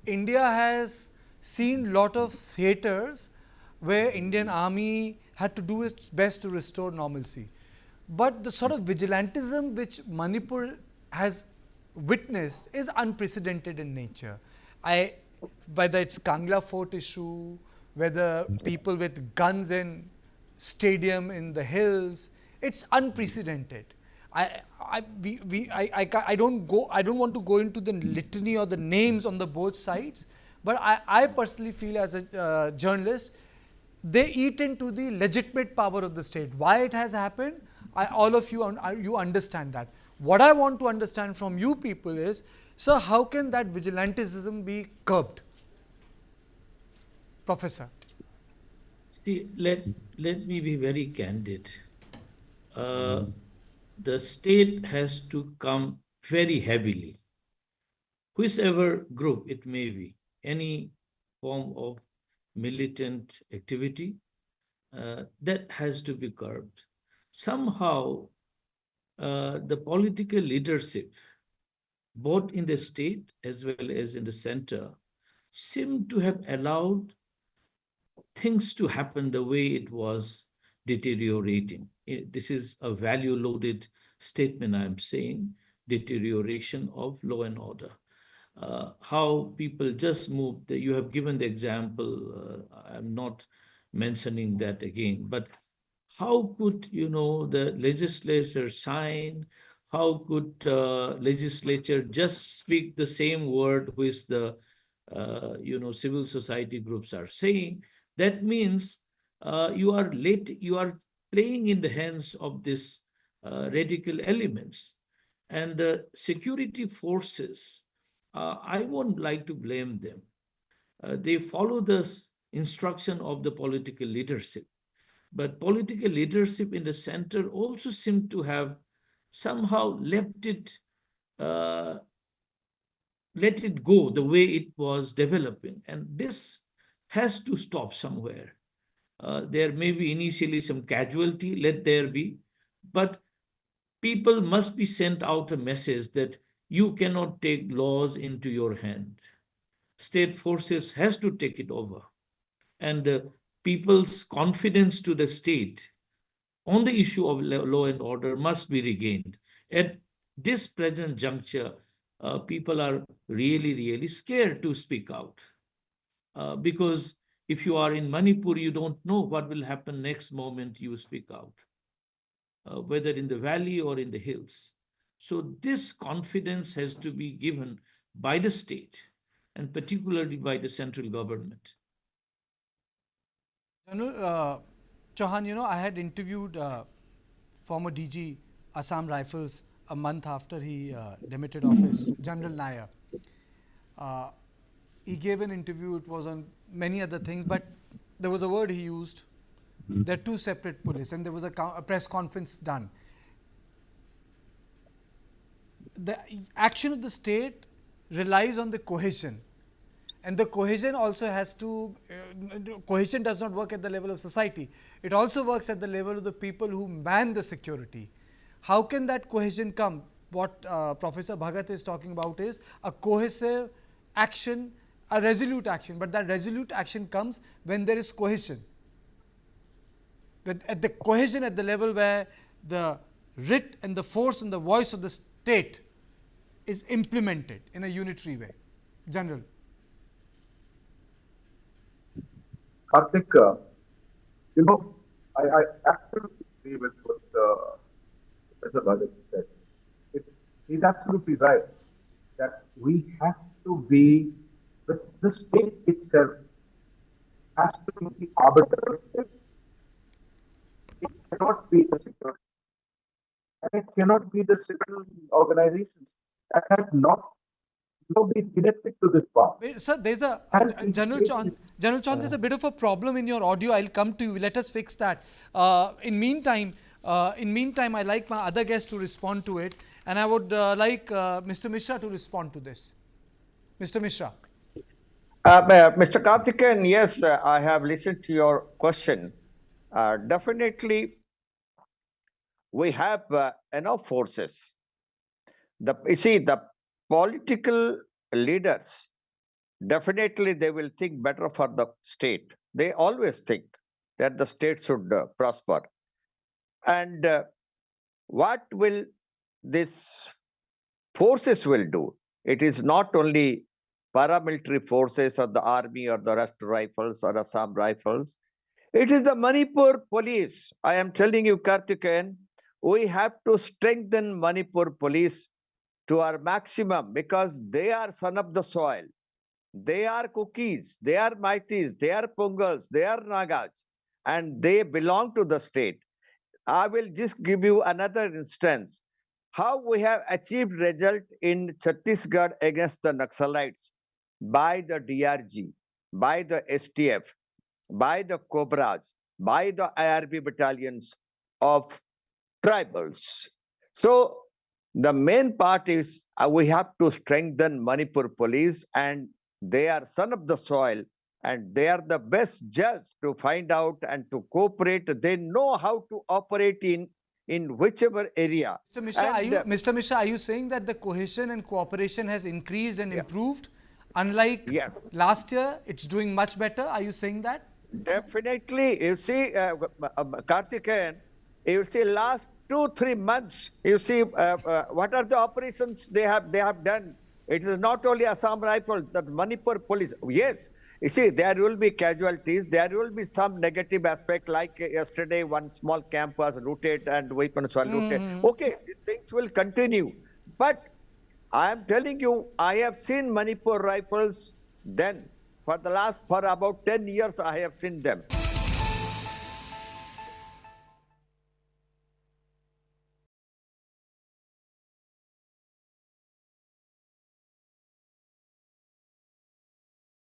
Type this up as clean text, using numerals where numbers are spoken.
India has seen lot of theaters where Indian army had to do its best to restore normalcy. But the sort of vigilantism which Manipur has witnessed is unprecedented in nature. I, whether it's Kangla Fort issue, whether people with guns in stadium in the hills, it's unprecedented. I don't go. I don't want to go into the litany or the names on the both sides, but I personally feel as a journalist, they eat into the legitimate power of the state. Why it has happened, all of you you understand that. What I want to understand from you people is, sir, how can that vigilantism be curbed, Professor? See, let me be very candid. The state has to come very heavily, whichever group it may be, any form of militant activity, that has to be curbed. Somehow, the political leadership, both in the state as well as in the center, seem to have allowed things to happen the way it was deteriorating. This is a value loaded statement I'm saying, deterioration of law and order. How people just moved, you have given the example, I'm not mentioning that again, but how could the legislature sign, how could legislature just speak the same word which the civil society groups are saying? That means you are playing in the hands of these radical elements, and the security forces, I won't like to blame them. They follow the instruction of the political leadership, but political leadership in the center also seem to have somehow uh, let it go the way it was developing, and this has to stop somewhere. There may be initially some casualty, let there be, but people must be sent out a message that you cannot take laws into your hand. State forces has to take it over, and people's confidence to the state on the issue of law and order must be regained. At this present juncture, people are really, really scared to speak out, because if you are in Manipur, you don't know what will happen next moment you speak out, whether in the valley or in the hills. So this confidence has to be given by the state, and particularly by the central government. Chauhan, I had interviewed former DG Assam Rifles a month after he demitted office, General Nair. Uh, he gave an interview, it was on many other things, but there was a word he used. They're two separate police, and there was a press conference done. The action of the state relies on the cohesion, and the cohesion also has to cohesion does not work at the level of society, it also works at the level of the people who man the security. How can that cohesion come? What Professor Bhagat is talking about is a cohesive action, a resolute action, but that resolute action comes when there is cohesion, at the cohesion at the level where the writ and the force and the voice of the state is implemented in a unitary way. General. Karthik, you know, I absolutely agree with what Professor Bhagat said. It, he's absolutely right that we have to be, the state itself has to be the arbiter. It cannot be the security, and it cannot be the civil organizations that have not been elected to this power. Sir, there's a And the General state Chauhan, is, General Chauhan, there's a bit of a problem in your audio. I'll come to you. Let us fix that. In meantime, I like my other guests to respond to it, and I would like Mr. Mishra to respond to this. Mr. Mishra. Mr. Karthikeyan, yes, I have listened to your question. Definitely, we have enough forces. You see, the political leaders definitely they will think better for the state. They always think that the state should prosper. And what will this forces will do? It is not only paramilitary forces or the army or the Rest Rifles or Assam Rifles. It is the Manipur police. I am telling you, Karthikeyan, we have to strengthen Manipur police to our maximum because they are son of the soil. They are Kukis, they are Maitis, they are Pongals, they are Nagas, and they belong to the state. I will just give you another instance. How we have achieved result in Chhattisgarh against the Naxalites by the DRG, by the STF, by the Cobras, by the IRB battalions of tribals. So the main part is we have to strengthen Manipur police, and they are son of the soil, and they are the best judge to find out and to cooperate. They know how to operate in whichever area. Mr. Mishra, And Mr. Mishra, are you saying that the cohesion and cooperation has increased and Yeah. improved? Unlike Yes. last year, it's doing much better. Are you saying that? Definitely, you see, Karthikeyan, you see, last 2-3 months, you see, what are the operations they have done? It is not only Assam Rifles, the Manipur police. Yes, you see, there will be casualties. There will be some negative aspect, like yesterday, one small camp was looted and weapons were looted. Okay, these things will continue, but I am telling you, I have seen Manipur Rifles then. For about 10 years, I have seen them.